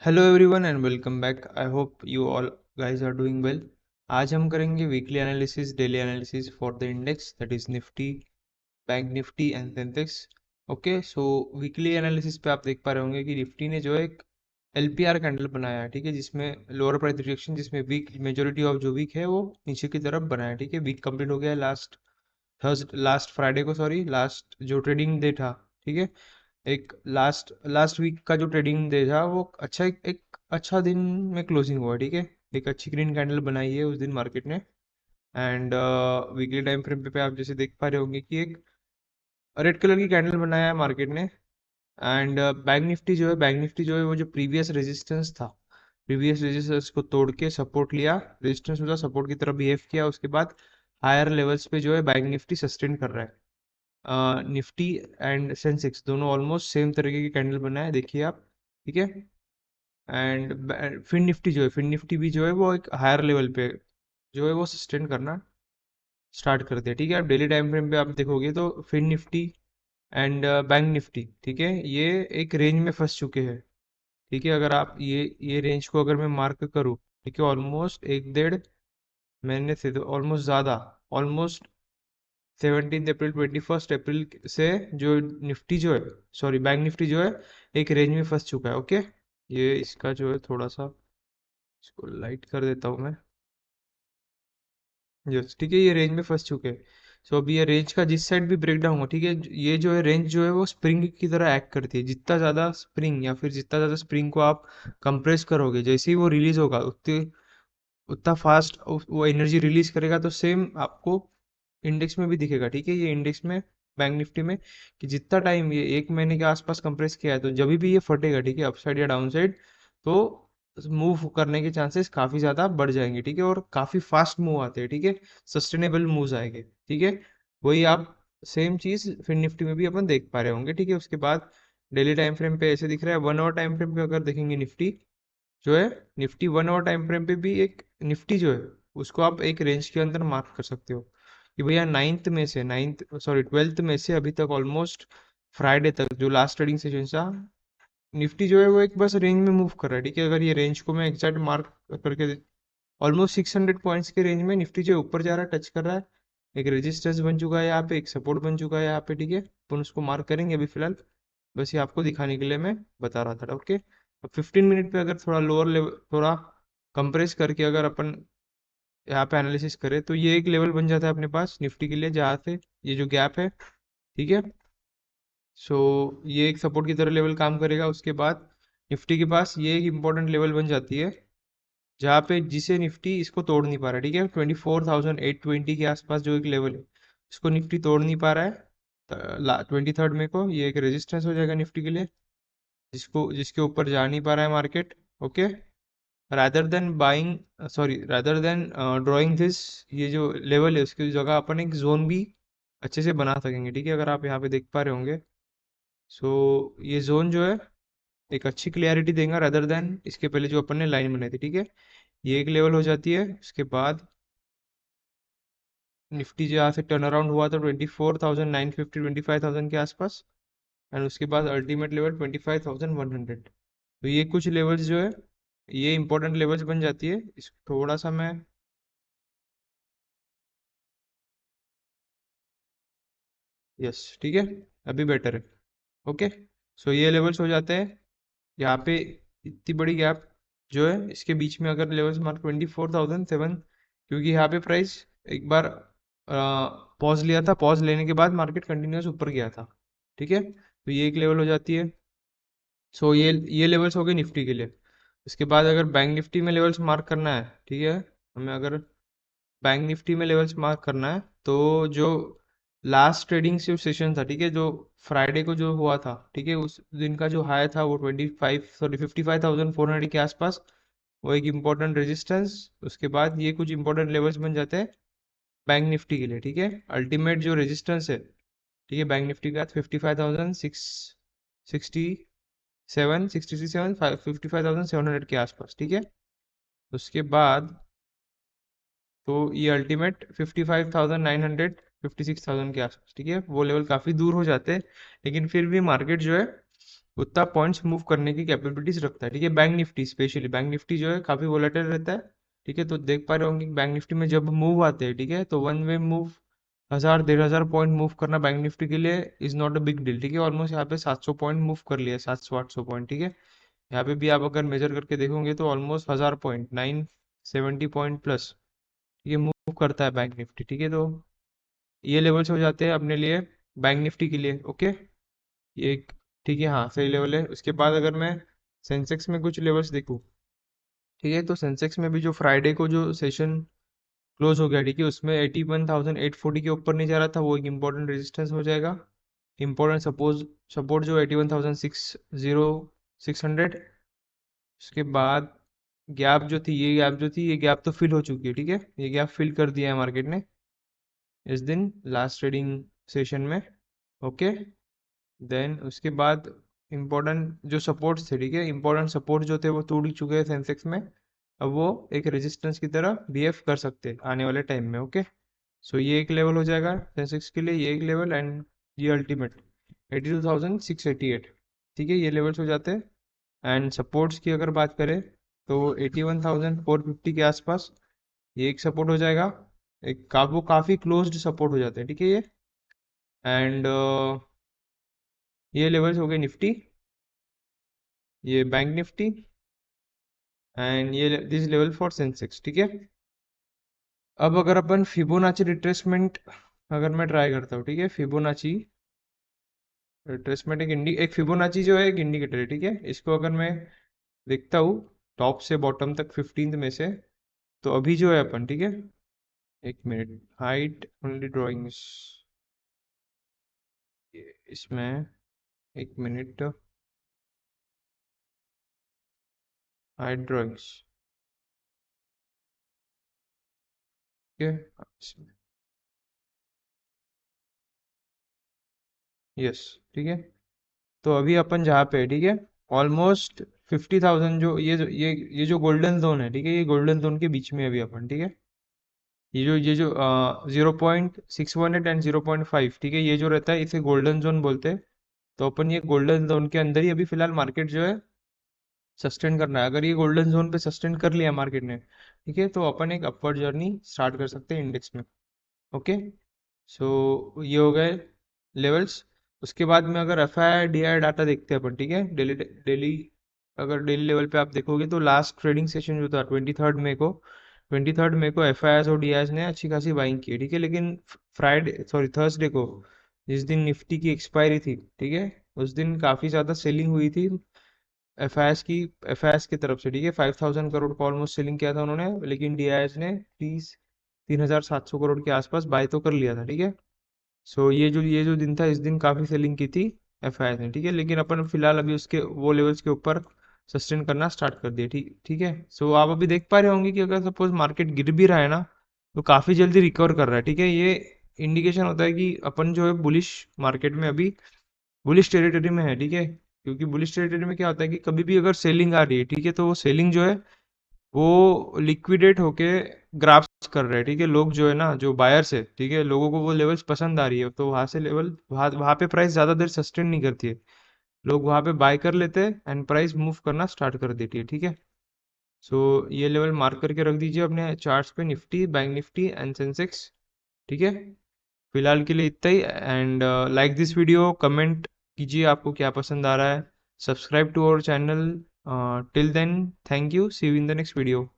Hello everyone and welcome back. I hope you all guys are doing well. आज हम करेंगे weekly analysis, daily analysis for the index that is Nifty, bank Nifty and Sensex. Okay, so weekly analysis पे आप देख पा रहे होंगे कि निफ्टी ने जो है एक एलपीआर कैंडल बनाया है, ठीक है, जिसमें लोअर प्राइस रिजेक्शन, जिसमें वीक मेजोरिटी ऑफ जो वीक है वो नीचे की तरफ बनाया है। ठीक है, वीक कंप्लीट हो गया है लास्ट फ्राइडे को, सॉरी, लास्ट जो ट्रेडिंग डे था। ठीक है, एक लास्ट लास्ट वीक का जो ट्रेडिंग डे था वो अच्छा, एक अच्छा दिन में क्लोजिंग हुआ। ठीक है, एक अच्छी ग्रीन कैंडल बनाई है उस दिन मार्केट ने। एंड वीकली टाइम फ्रेम पे आप जैसे देख पा रहे होंगे कि एक रेड कलर की कैंडल बनाया है मार्केट ने। एंड बैंक निफ्टी जो है वो जो प्रीवियस रेजिस्टेंस था, प्रीवियस रेजिस्टेंस को तोड़ के सपोर्ट लिया, रेजिस्टेंस मतलब सपोर्ट की तरफ बिहेव किया। उसके बाद हायर लेवल्स पे जो है बैंक निफ्टी सस्टेन कर रहा है। निफ्टी एंड सेंसेक्स दोनों ऑलमोस्ट सेम तरीके की कैंडल बनाए, देखिए आप। ठीक है, एंड फिन निफ्टी भी जो है वो एक हायर लेवल पे जो है वो सस्टेन करना स्टार्ट कर दिया। ठीक है, आप डेली टाइम फ्रेम पे आप देखोगे तो fin Nifty and bank Nifty, ठीक है, ये एक रेंज में फंस चुके हैं। ठीक है, अगर आप ये रेंज को अगर मैं मार्क करूँ, ठीक है, ऑलमोस्ट एक डेढ़ महीने से, तो ऑलमोस्ट ज़्यादा, ऑलमोस्ट 17 अप्रैल 21 अप्रैल से जो निफ्टी जो है, सॉरी, बैंक निफ्टी जो है एक रेंज में फंस चुका है। ओके, ये इसका जो है थोड़ा सा इसको लाइट कर देता हूँ मैं। यस, ठीक है, ये रेंज में फंस चुके हैं। सो अभी ये रेंज का जिस साइड भी ब्रेक डाउन हो, ठीक है, ये जो है रेंज जो है वो स्प्रिंग की तरह एक्ट करती है। जितना ज़्यादा स्प्रिंग, या फिर जितना ज़्यादा स्प्रिंग को आप कंप्रेस करोगे, जैसे ही वो रिलीज होगा उतने उतना फास्ट वो एनर्जी रिलीज करेगा, तो सेम आपको इंडेक्स में भी दिखेगा। ठीक है, ये इंडेक्स में, बैंक निफ्टी में, कि जितना टाइम ये एक महीने के आसपास कंप्रेस किया है, तो जब भी ये फटेगा, ठीक है, अपसाइड या डाउन साइड, तो मूव करने के चांसेस काफ़ी ज़्यादा बढ़ जाएंगे। ठीक है, और काफ़ी फास्ट मूव आते हैं। ठीक है, सस्टेनेबल मूव्स आएंगे। ठीक है, वही आप सेम चीज़ फिर निफ्टी में भी अपन देख पा रहे होंगे। ठीक है, उसके बाद डेली टाइम फ्रेम पे ऐसे दिख रहा है। 1 आवर टाइम फ्रेम पे अगर देखेंगे निफ्टी जो है, निफ्टी 1 आवर टाइम फ्रेम पे भी एक निफ्टी जो है उसको आप एक रेंज के अंदर मार्क कर सकते हो कि भैया नाइन्थ सॉरी 12th में से अभी तक ऑलमोस्ट फ्राइडे तक जो लास्ट ट्रेडिंग सेशन था, निफ्टी जो है वो एक बस रेंज में मूव कर रहा है। ठीक है, अगर ये रेंज को मैं एग्जैक्ट मार्क करके, ऑलमोस्ट 600 पॉइंट्स के रेंज में निफ्टी जो है ऊपर जा रहा है, टच कर रहा है। एक रेजिस्टेंस बन चुका है यहाँ पे, एक सपोर्ट बन चुका है यहाँ पे। ठीक है, अपन उसको मार्क करेंगे अभी फिलहाल, बस ये आपको दिखाने के लिए मैं बता रहा था। ओके, अब 15 मिनट पे अगर थोड़ा लोअर लेवल, थोड़ा कंप्रेस करके अगर अपन यहाँ पे एनालिसिस करें, तो ये एक लेवल बन जाता है अपने पास निफ्टी के लिए, जहाँ से ये जो गैप है, ठीक है, सो ये एक सपोर्ट की तरह लेवल काम करेगा। उसके बाद निफ्टी के पास ये एक इम्पोर्टेंट लेवल बन जाती है, जहाँ पे जिसे निफ्टी इसको तोड़ नहीं पा रहा है। ठीक है, 24,820 के आसपास जो एक लेवल है, इसको निफ्टी तोड़ नहीं पा रहा है। 23 में को ये एक रेजिस्टेंस हो जाएगा निफ्टी के लिए, जिसके ऊपर जा नहीं पा रहा है market. Okay, rather than drawing this, ये जो लेवल है उसकी जगह अपन एक जोन भी अच्छे से बना सकेंगे। ठीक है, अगर आप यहाँ पे देख पा रहे होंगे, सो ये जोन जो है एक अच्छी क्लियरिटी देगा रादर देन इसके पहले जो अपन ने लाइन बनाई थी। ठीक है, ये एक लेवल हो जाती है। उसके बाद निफ्टी जहाँ से टर्न अराउंड हुआ था 24,950, 25,000 के आसपास, एंड उसके बाद अल्टीमेट लेवल 25,100। तो ये कुछ लेवल्स जो है, ये इंपॉर्टेंट लेवल्स बन जाती है। इस थोड़ा सा मैं, यस, ठीक है, अभी बेटर है। ओके, सो ये लेवल्स हो जाते हैं यहाँ पे। इतनी बड़ी गैप जो है इसके बीच में अगर लेवल्स मार्क 24,007, क्योंकि यहाँ पे प्राइस एक बार पॉज लिया था, पॉज लेने के बाद मार्केट कंटिन्यूस ऊपर गया था। ठीक है, तो ये एक लेवल हो जाती है। सो ये लेवल्स हो गए निफ्टी के लिए। उसके बाद अगर बैंक निफ्टी में लेवल्स मार्क करना है, ठीक है, हमें अगर बैंक निफ्टी में लेवल्स मार्क करना है, तो जो लास्ट ट्रेडिंग सेशन था, ठीक है, जो फ्राइडे को जो हुआ था, ठीक है, उस दिन का जो हाई था वो 55,400 के आसपास, वो एक इम्पोर्टेंट रेजिस्टेंस। उसके बाद ये कुछ इंपॉर्टेंट लेवल्स बन जाते हैं बैंक निफ्टी के लिए। ठीक है, अल्टीमेट जो रेजिस्टेंस है, ठीक है, बैंक निफ्टी का 55,667 के आसपास। ठीक है, उसके बाद तो ये अल्टीमेट 55,900, 56,000 के आसपास। ठीक है, वो लेवल काफ़ी दूर हो जाते हैं, लेकिन फिर भी मार्केट जो है उतना पॉइंट्स मूव करने की कैपेबिलिटीज रखता है, ठीक है। Bank Nifty specially, bank Nifty जो है काफ़ी वोलेटाइल रहता है, ठीक है। तो देख पा रहे होंगे बैंक निफ्टी में जब मूव आते हैं, ठीक है, तो one way move 1000 1500 point move करना बैंक निफ्टी के लिए is not a big deal, ठीक है। ऑलमोस्ट यहाँ पे 700 पॉइंट मूव कर लिया, 700 800 पॉइंट, ठीक है। यहाँ पे भी आप अगर मेजर करके देखोगे तो ऑलमोस्ट 1000 पॉइंट 970 पॉइंट प्लस ये मूव करता है बैंक निफ्टी, ठीक है। तो ये लेवल्स हो जाते हैं अपने लिए बैंक निफ्टी के लिए, ओके। ये ठीक है, हाँ सही लेवल है। उसके बाद अगर मैं सेंसेक्स में कुछ लेवल्स देखूँ, ठीक है, तो सेंसेक्स में भी जो फ्राइडे को जो सेशन क्लोज हो गया, ठीक है, उसमें 81,840 के ऊपर नहीं जा रहा था, वो एक इम्पोर्टेंट रेजिस्टेंस हो जाएगा। इम्पोर्टेंट सपोर्ट जो 81,600, उसके बाद गैप जो थी, ये गैप तो फिल हो चुकी है, ठीक है। ये गैप फिल कर दिया है मार्केट ने इस दिन लास्ट ट्रेडिंग सेशन में, ओके। देन उसके बाद इम्पोर्टेंट जो सपोर्ट्स थे, ठीक है, इम्पोर्टेंट सपोर्ट जो थे वो टूट चुके हैं सेंसेक्स में। अब वो एक रेजिस्टेंस की तरह बिहेव कर सकते हैं आने वाले टाइम में, ओके। सो ये एक लेवल हो जाएगा सेंसेक्स के लिए, ये एक लेवल, एंड ये अल्टीमेट 82,688, ठीक है, ये लेवल्स हो जाते हैं। एंड सपोर्ट्स की अगर बात करें तो 81,450 के आसपास ये एक सपोर्ट हो जाएगा, वो काफ़ी क्लोज्ड सपोर्ट हो जाते हैं, ठीक है ये। एंड ये लेवल्स हो गए निफ्टी, ये बैंक निफ्टी, एंड ये दिस लेवल फॉर सेंसेक्स, ठीक है। अब अगर अपन फिबोनाची रिट्रेसमेंट अगर मैं ट्राई करता हूँ, ठीक है, फिबोनाची रिट्रेसमेंट एक फिबोनाची जो है एक इंडिकेटर है, ठीक है। इसको अगर मैं देखता हूँ टॉप से बॉटम तक 15th में से, तो अभी जो है अपन, ठीक है, एक मिनट, हाइट ओनली ड्राइंग्स, इसमें एक मिनट, हाइट ड्राइंग्स, ठीक है, यस, ठीक है। तो अभी अपन जहाँ पे है, ठीक है, ऑलमोस्ट 50,000 ये जो गोल्डन जोन है, ठीक है, ये गोल्डन जोन के बीच में है अभी अपन, ठीक है। ये जो 0.618 एंड 0.5, ठीक है, ये जो रहता है इसे गोल्डन जोन बोलते हैं। तो अपन ये गोल्डन जोन के अंदर ही अभी फिलहाल मार्केट जो है सस्टेन करना है। अगर ये गोल्डन जोन पे सस्टेन कर लिया मार्केट ने, ठीक है, तो अपन एक अपवर्ड जर्नी स्टार्ट कर सकते हैं इंडेक्स में, ओके। सो ये हो गए लेवल्स। उसके बाद में अगर F I D I data देखते हैं अपन, ठीक है, डेली डेली, अगर डेली लेवल पे आप देखोगे तो लास्ट ट्रेडिंग सेशन जो था 23rd मई को एफ आई और डी आई ने अच्छी खासी बाइंग की है, ठीक है। लेकिन फ्राइडे सॉरी थर्सडे को, जिस दिन निफ्टी की एक्सपायरी थी, ठीक है, उस दिन काफ़ी ज़्यादा सेलिंग हुई थी एफ आई की तरफ से, ठीक है। 5,000 करोड़ का ऑलमोस्ट सेलिंग किया था उन्होंने, लेकिन डी आई ने 3,700 करोड़ के आसपास बाय तो कर लिया था, ठीक है। सो ये जो दिन था, इस दिन काफ़ी सेलिंग की थी एफ आई ने, ठीक है। लेकिन अपन फिलहाल अभी उसके वो लेवल्स के ऊपर सस्टेन करना स्टार्ट कर दिए, ठीक ठीक है। सो आप अभी देख पा रहे होंगे कि अगर सपोज मार्केट गिर भी रहा है ना, तो काफ़ी जल्दी रिकवर कर रहा है, ठीक है। ये इंडिकेशन होता है कि अपन जो है बुलिश मार्केट में अभी बुलिश टेरिटरी में है, ठीक है। क्योंकि बुलिश टेरिटरी में क्या होता है कि कभी भी अगर सेलिंग आ रही है, ठीक है, तो वो सेलिंग जो है वो लिक्विडेट होके ग्राफ्स कर रहे हैं, ठीक है। लोग जो है ना, जो बायर्स है, ठीक है, लोगों को वो लेवल्स पसंद आ रही है, तो वहां से लेवल वहां पे प्राइस ज़्यादा देर सस्टेन नहीं करती है। लोग वहां पे बाय कर लेते हैं एंड प्राइस मूव करना स्टार्ट कर देती है, ठीक है। सो ये लेवल मार्क करके रख दीजिए अपने चार्ट्स पे, निफ्टी, बैंक निफ्टी एंड सेंसेक्स, ठीक है। फिलहाल के लिए इतना ही, and like this video, comment कीजिए आपको क्या पसंद आ रहा है, subscribe to our channel. Till then, thank you, see you in the next video.